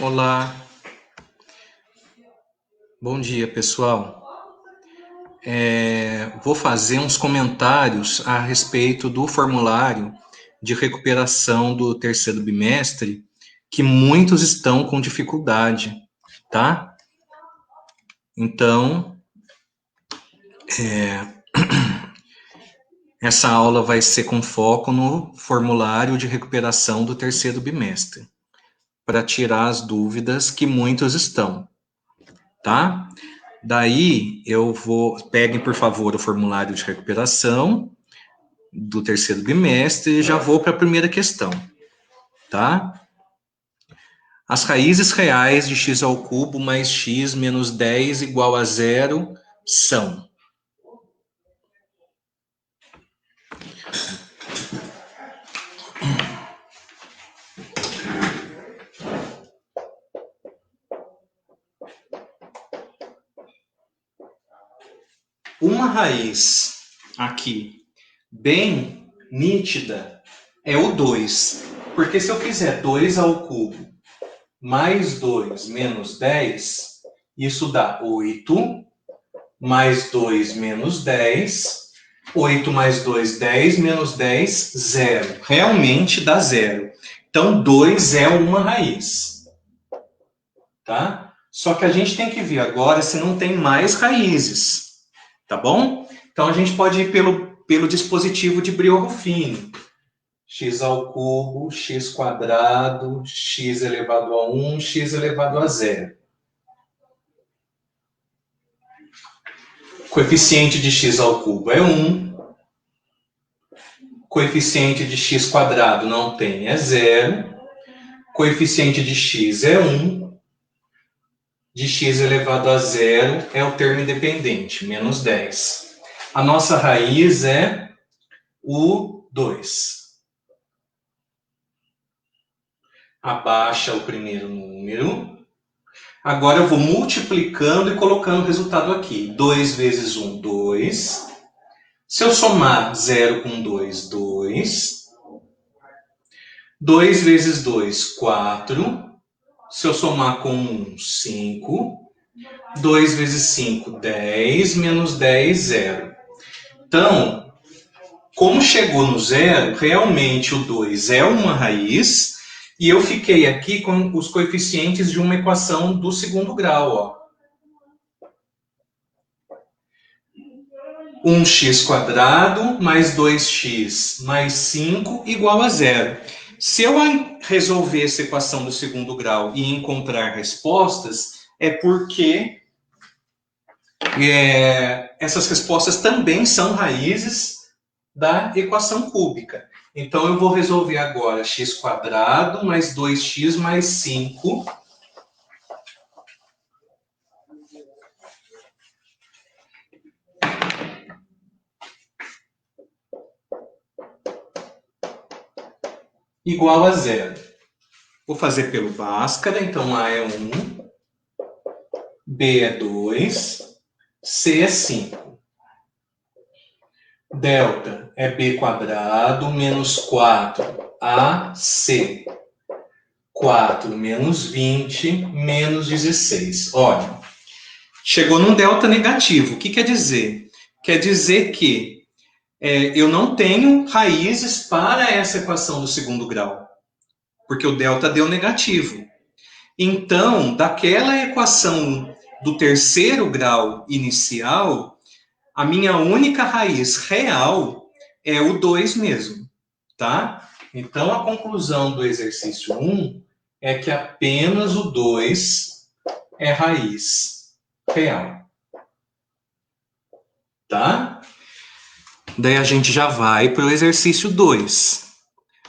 Olá, bom dia pessoal. Vou fazer uns comentários a respeito do formulário de recuperação do terceiro bimestre, que muitos estão com dificuldade, tá? Então, essa aula vai ser com foco no formulário de recuperação do terceiro bimestre, para tirar as dúvidas que muitos estão, tá? Daí peguem por favor o formulário de recuperação do terceiro bimestre e já vou para a primeira questão, tá? As raízes reais de x ao cubo mais x menos 10 igual a zero são... Uma raiz aqui bem nítida é o 2, porque se eu fizer 2 ao cubo mais 2 menos 10, isso dá 8, mais 2 menos 10, 8 mais 2, 10, menos 10, 0. Realmente dá 0. Então, 2 é uma raiz. Tá? Só que a gente tem que ver agora se não tem mais raízes. Tá bom? Então, a gente pode ir pelo dispositivo de Brio-Ruffini. X ao cubo, x quadrado, x elevado a 1, x elevado a 0. Coeficiente de x ao cubo é 1. Coeficiente de x quadrado não tem, é 0. Coeficiente de x é 1. De x elevado a 0 é o termo independente, menos 10. A nossa raiz é o 2. Abaixa o primeiro número. Agora eu vou multiplicando e colocando o resultado aqui. 2 vezes 1, 2. Se eu somar 0 com 2, 2. 2 vezes 2, 4. Se eu somar com 1, 5. 2 vezes 5, 10. Menos 10, 0. Então, como chegou no 0, realmente o 2 é uma raiz, e eu fiquei aqui com os coeficientes de uma equação do segundo grau, ó. 1x² mais 2x mais 5 igual a 0. Se eu resolver essa equação do segundo grau e encontrar respostas, é porque essas respostas também são raízes da equação cúbica. Então, eu vou resolver agora x² mais 2x mais 5 igual a 0. Vou fazer pelo Bhaskara, então A é 1, B é 2, C é 5. Delta é b² menos 4ac. 4 menos 20 menos 16. Olha, chegou num delta negativo. O que quer dizer? Quer dizer que eu não tenho raízes para essa equação do segundo grau, porque o delta deu negativo. Então, daquela equação do terceiro grau inicial, a minha única raiz real é o 2 mesmo, tá? Então, a conclusão do exercício 1 é que apenas o 2 é raiz real, tá? Daí a gente já vai para o exercício 2.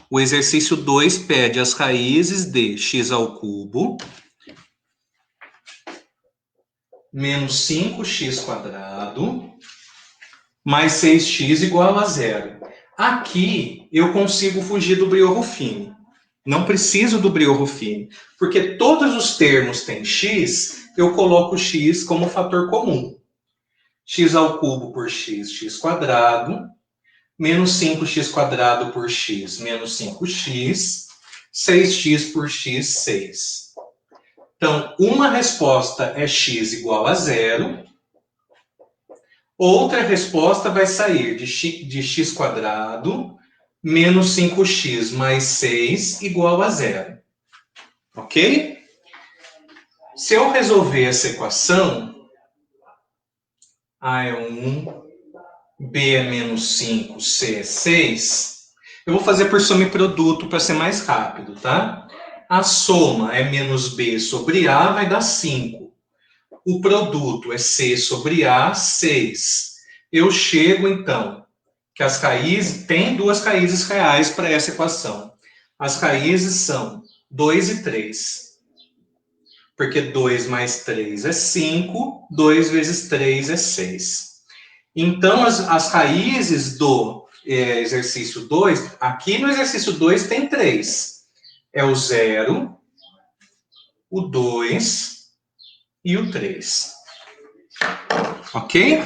O exercício 2 pede as raízes de x ao cubo menos 5x² mais 6x igual a 0. Aqui eu consigo fugir do Brio-Ruffini. Não preciso do Brio-Ruffini, porque todos os termos têm x, eu coloco x como fator comum. X ao cubo por x, x², menos 5x² por x, menos 5x, 6x por x, 6. Então, uma resposta é x igual a 0. Outra resposta vai sair de x quadrado menos 5x mais 6 igual a 0. Ok? Se eu resolver essa equação, A é 1, B é menos 5, C é 6, eu vou fazer por soma e produto para ser mais rápido, tá? A soma é menos B sobre A, vai dar 5. O produto é C sobre A, 6. Eu chego, então, que as raízes, tem duas raízes reais para essa equação. As raízes são 2 e 3. Porque 2 mais 3 é 5, 2 vezes 3 é 6. Então, as raízes do exercício 2, aqui no exercício 2 tem 3. É o 0, o 2 e o 3. Ok?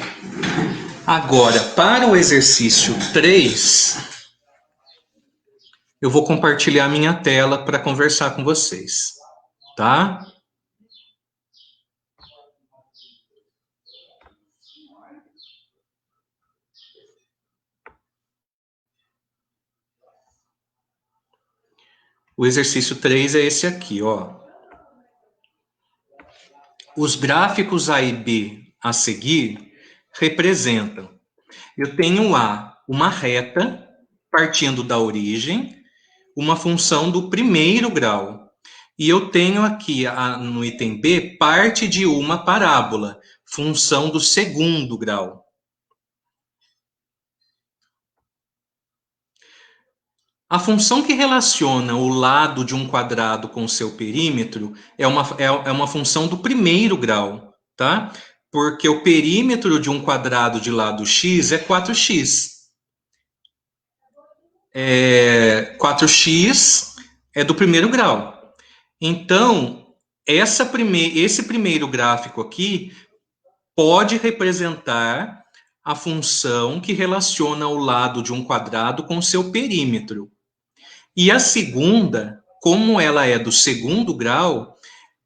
Agora, para o exercício 3, eu vou compartilhar minha tela para conversar com vocês. Tá? O exercício 3 é esse aqui, ó. Os gráficos A e B a seguir representam. Eu tenho A, uma reta, partindo da origem, uma função do primeiro grau. E eu tenho aqui, no item B, parte de uma parábola, função do segundo grau. A função que relaciona o lado de um quadrado com o seu perímetro é uma função do primeiro grau, tá? Porque o perímetro de um quadrado de lado x é 4x. 4x é do primeiro grau. Então, esse primeiro gráfico aqui pode representar a função que relaciona o lado de um quadrado com o seu perímetro. E a segunda, como ela é do segundo grau,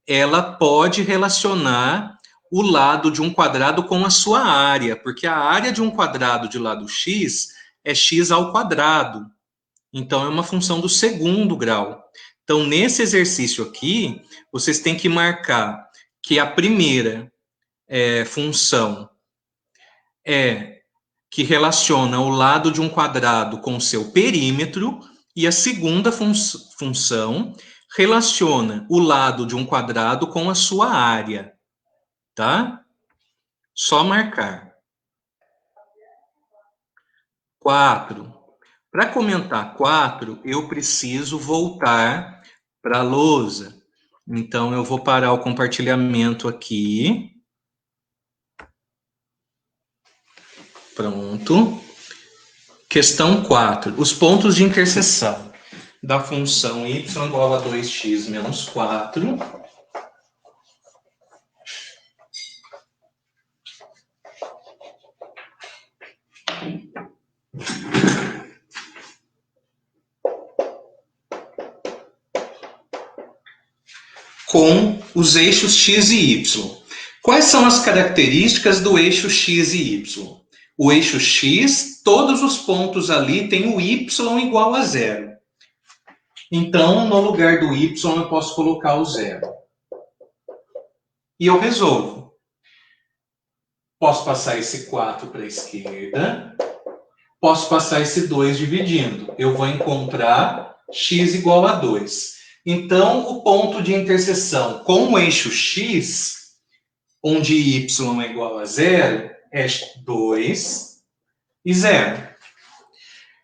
ela pode relacionar o lado de um quadrado com a sua área, porque a área de um quadrado de lado x é x ao quadrado. Então, é uma função do segundo grau. Então, nesse exercício aqui, vocês têm que marcar que a primeira função é que relaciona o lado de um quadrado com o seu perímetro, e a segunda função relaciona o lado de um quadrado com a sua área, tá? Só marcar. 4. Para comentar 4, eu preciso voltar para a lousa. Então, eu vou parar o compartilhamento aqui. Pronto. Questão 4. Os pontos de interseção da função y igual a 2x menos 4. Com os eixos x e y. Quais são as características do eixo x e y? O eixo x, todos os pontos ali têm o y igual a 0. Então, no lugar do y, eu posso colocar o 0. E eu resolvo. Posso passar esse 4 para a esquerda. Posso passar esse 2 dividindo. Eu vou encontrar x igual a 2. Então, o ponto de interseção com o eixo x, onde y é igual a 0, é 2 e 0.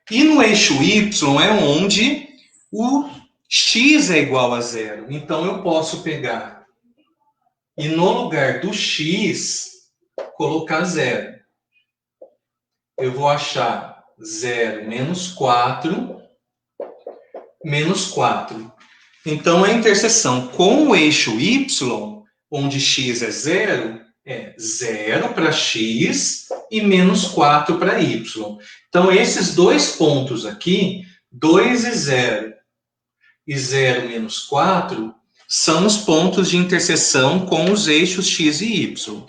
E no eixo y é onde o x é igual a 0. Então, eu posso pegar e no lugar do x, colocar 0. Eu vou achar 0 menos 4, menos 4. Então, a interseção com o eixo y, onde x é 0 para x e menos 4 para y. Então, esses dois pontos aqui, 2 e 0 menos 4, são os pontos de interseção com os eixos x e y.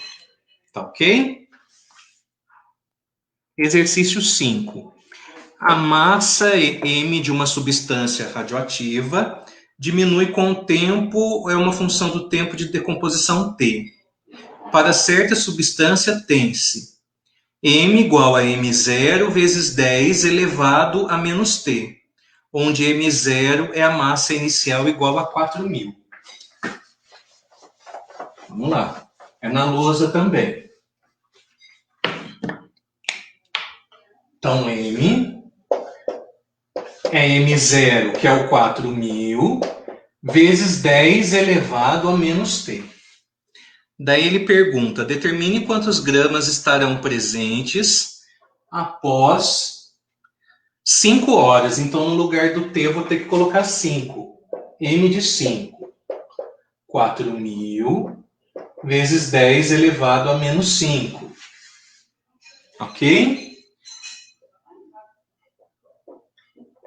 Tá ok? Exercício 5. A massa M de uma substância radioativa diminui com o tempo, é uma função do tempo de decomposição T. Para certa substância, tem-se M igual a M0 vezes 10 elevado a menos T, onde M0 é a massa inicial igual a 4.000. Vamos lá. É na lousa também. Então, M é M0, que é o 4.000, vezes 10 elevado a menos T. Daí ele pergunta, determine quantos gramas estarão presentes após 5 horas. Então, no lugar do T, eu vou ter que colocar 5. M de 5. 4.000 vezes 10 elevado a menos 5. Ok?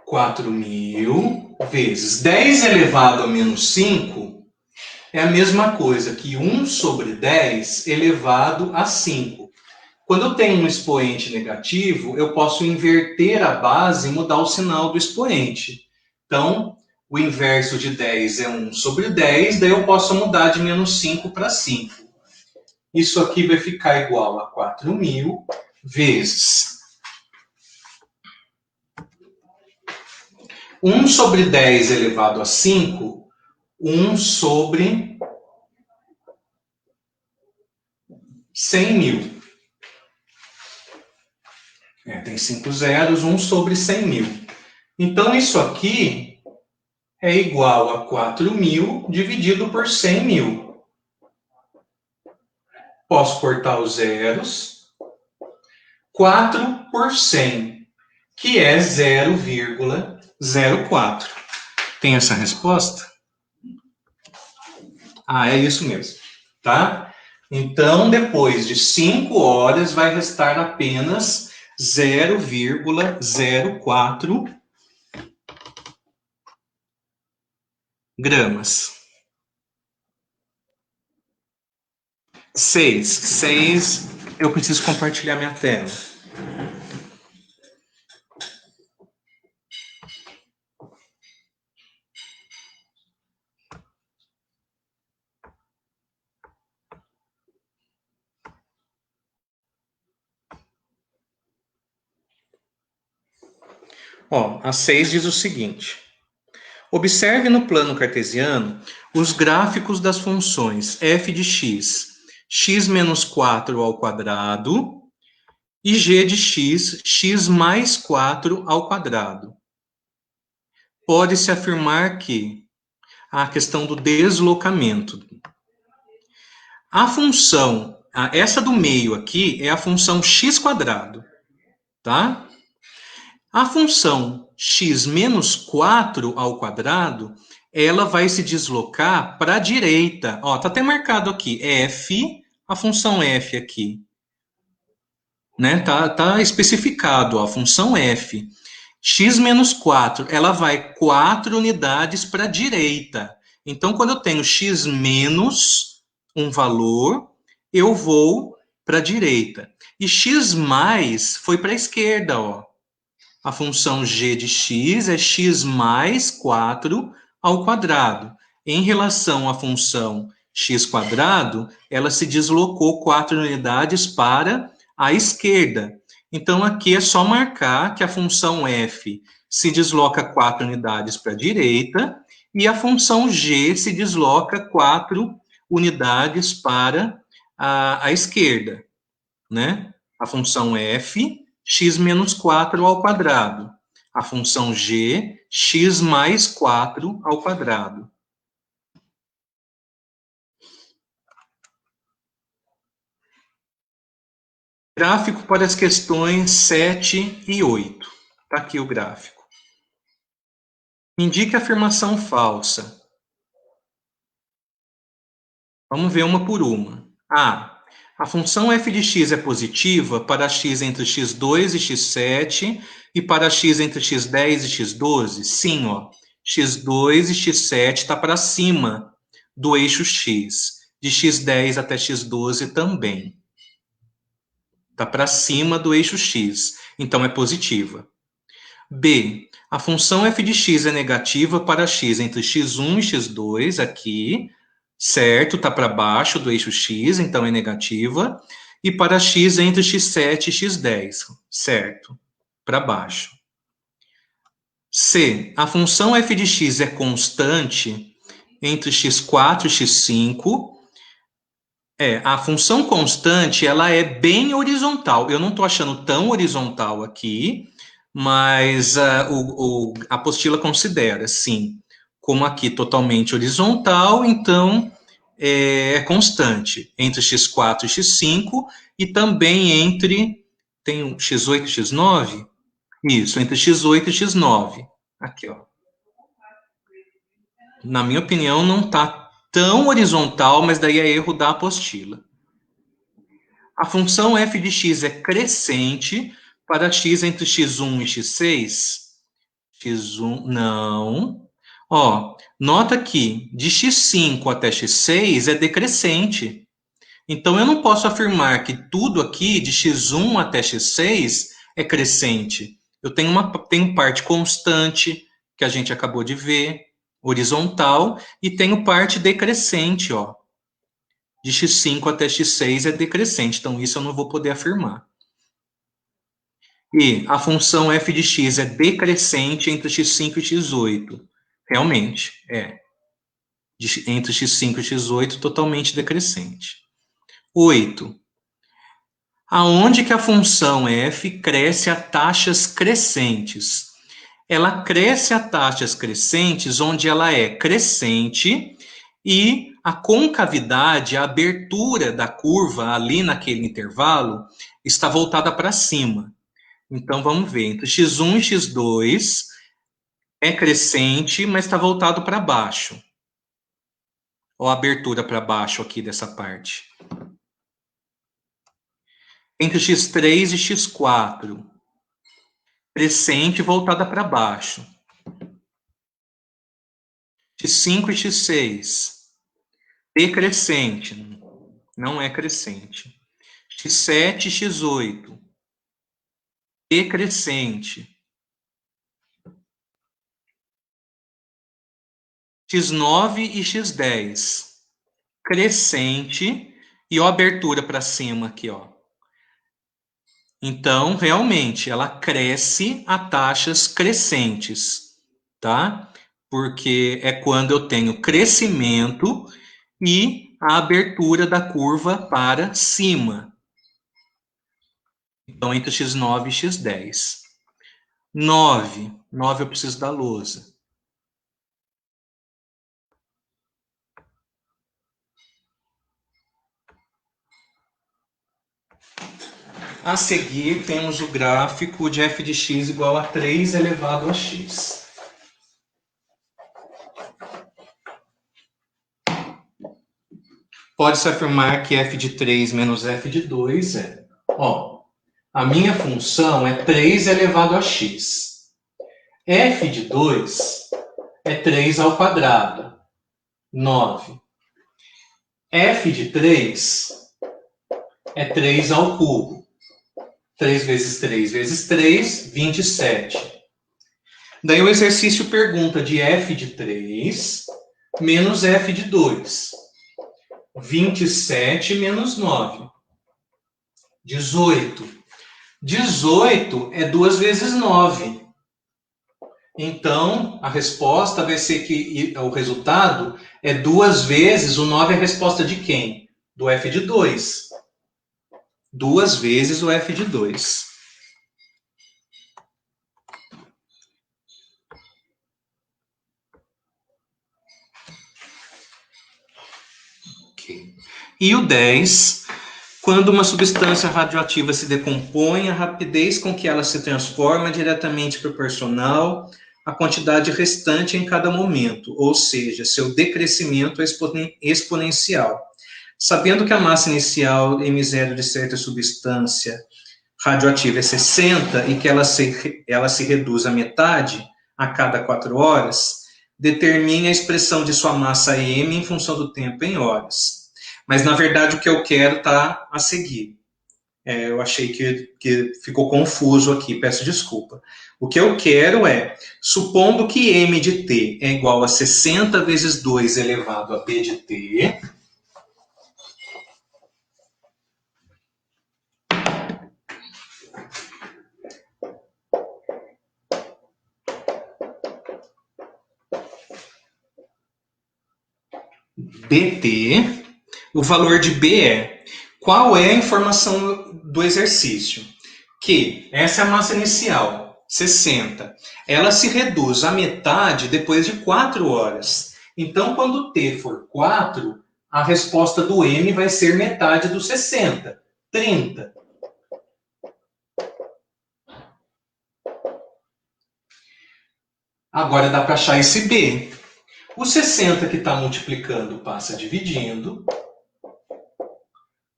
4.000 vezes 10 elevado a menos 5 é a mesma coisa que 1 sobre 10 elevado a 5. Quando eu tenho um expoente negativo, eu posso inverter a base e mudar o sinal do expoente. Então, o inverso de 10 é 1 sobre 10, daí eu posso mudar de menos 5 para 5. Isso aqui vai ficar igual a 4.000 vezes 1 sobre 10 elevado a 5, 1 sobre 100.000. Tem 5 zeros, 1 sobre 100.000. Então, isso aqui é igual a 4.000 dividido por 100.000. Posso cortar os zeros. 4 por 100, que é 0,04. Tem essa resposta? É isso mesmo, tá? Então, depois de 5 horas, vai restar apenas 0,04 gramas. 6. Eu preciso compartilhar minha tela. A 6 diz o seguinte. Observe no plano cartesiano os gráficos das funções f de x, x menos 4 ao quadrado, e g de x, x mais 4 ao quadrado. Pode-se afirmar que a questão do deslocamento. A função, essa do meio aqui, é a função x quadrado, tá? A função x menos 4 ao quadrado, ela vai se deslocar para a direita. Tá até marcado aqui, f, a função f aqui. Né? Tá especificado, a função f. X menos 4, ela vai 4 unidades para a direita. Então, quando eu tenho x menos um valor, eu vou para a direita. E x mais foi para a esquerda, A função g de x é x mais 4 ao quadrado. Em relação à função x quadrado, ela se deslocou 4 unidades para a esquerda. Então, aqui é só marcar que a função f se desloca 4 unidades para a direita e a função g se desloca 4 unidades para a esquerda, né? A função f, x menos 4 ao quadrado. A função g, x mais 4 ao quadrado. Gráfico para as questões 7 e 8. Está aqui o gráfico. Indique a afirmação falsa. Vamos ver uma por uma. A função f de x é positiva para x entre x2 e x7 e para x entre x10 e x12? Sim, x2 e x7 está para cima do eixo x. De x10 até x12 também. Está para cima do eixo x, então é positiva. B, a função f de x é negativa para x entre x1 e x2, aqui, certo? Está para baixo do eixo x, então é negativa. E para x entre x7 e x10, certo? Para baixo. C, a função f de x é constante entre x4 e x5. A função constante, ela é bem horizontal. Eu não estou achando tão horizontal aqui, mas a apostila considera, sim, como aqui totalmente horizontal, então é constante entre x4 e x5 e também entre, tem um x8 e x9? Isso, entre x8 e x9. Aqui, ó. Na minha opinião, não está tão horizontal, mas daí é erro da apostila. A função f de x é crescente para x entre x1 e x6. x1, não. Ó, nota que de x5 até x6 é decrescente. Então, eu não posso afirmar que tudo aqui, de x1 até x6, é crescente. Eu tenho parte constante, que a gente acabou de ver, horizontal, e tenho parte decrescente, ó. De x5 até x6 é decrescente, então isso eu não vou poder afirmar. E a função f de x é decrescente entre x5 e x8. Realmente, é. Entre x5 e x8, totalmente decrescente. 8. Aonde que a função f cresce a taxas crescentes? Ela cresce a taxas crescentes onde ela é crescente e a concavidade, a abertura da curva ali naquele intervalo está voltada para cima. Então, vamos ver, entre x1 e x2 é crescente, mas está voltado para baixo. Ou a abertura para baixo aqui dessa parte. Entre x3 e x4, crescente voltada para baixo. x5 e x6, decrescente, não é crescente. x7 e x8, decrescente. x9 e x10, crescente e ó, abertura para cima aqui, ó. Então, realmente, ela cresce a taxas crescentes, tá? Porque é quando eu tenho crescimento e a abertura da curva para cima. Então, entre x9 e x10. 9 eu preciso da lousa. A seguir, temos o gráfico de f de x igual a 3 elevado a x. Pode-se afirmar que f de 3 menos f de 2 é... Ó, a minha função é 3 elevado a x. F de 2 é 3 ao quadrado, 9. F de 3 é 3 ao cubo. 3 vezes 3 vezes 3, 27. Daí o exercício pergunta de f de 3 menos f de 2. 27 menos 9. 18. 18 é 2 vezes 9. Então, a resposta vai ser que o resultado é 2 vezes, o 9 é a resposta de quem? Do f de 2. 2 vezes o f de 2. Okay. E o 10, quando uma substância radioativa se decompõe, a rapidez com que ela se transforma é diretamente proporcional à quantidade restante em cada momento, ou seja, seu decrescimento é exponencial. Sabendo que a massa inicial M0 de certa substância radioativa é 60 e que ela se reduz à metade a cada 4 horas, determine a expressão de sua massa m em função do tempo em horas. Mas, na verdade, o que eu quero está a seguir. Eu achei que ficou confuso aqui, peço desculpa. O que eu quero é, supondo que m de t é igual a 60 vezes 2 elevado a b de t, dt, o valor de b é, qual é a informação do exercício? Que essa é a massa inicial, 60. Ela se reduz à metade depois de 4 horas. Então, quando t for 4, a resposta do m vai ser metade dos 60, 30. Agora dá para achar esse b. O 60 que está multiplicando passa dividindo.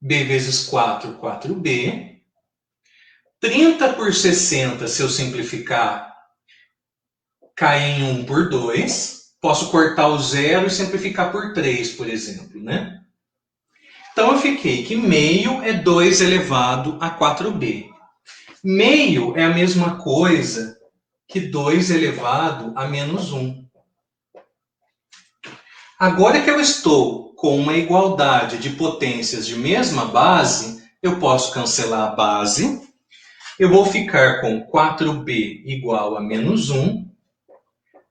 B vezes 4, 4b. 30 por 60, se eu simplificar, cai em 1 por 2. Posso cortar o 0 e simplificar por 3, por exemplo, né? Então, eu fiquei que meio é 2 elevado a 4b. Meio é a mesma coisa que 2 elevado a menos 1. Agora que eu estou com uma igualdade de potências de mesma base, eu posso cancelar a base. Eu vou ficar com 4b igual a menos 1.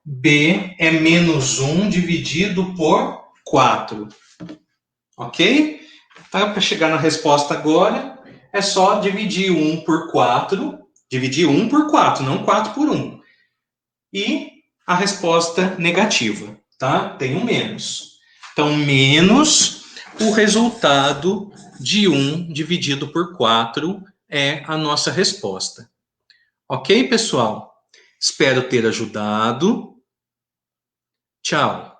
B é menos 1 dividido por 4. Ok? Então, para chegar na resposta agora, é só dividir 1 por 4. Dividir 1 por 4, não 4 por 1. E a resposta negativa, tá? Tem um menos. Então, menos o resultado de 1 dividido por 4 é a nossa resposta. Ok, pessoal? Espero ter ajudado. Tchau.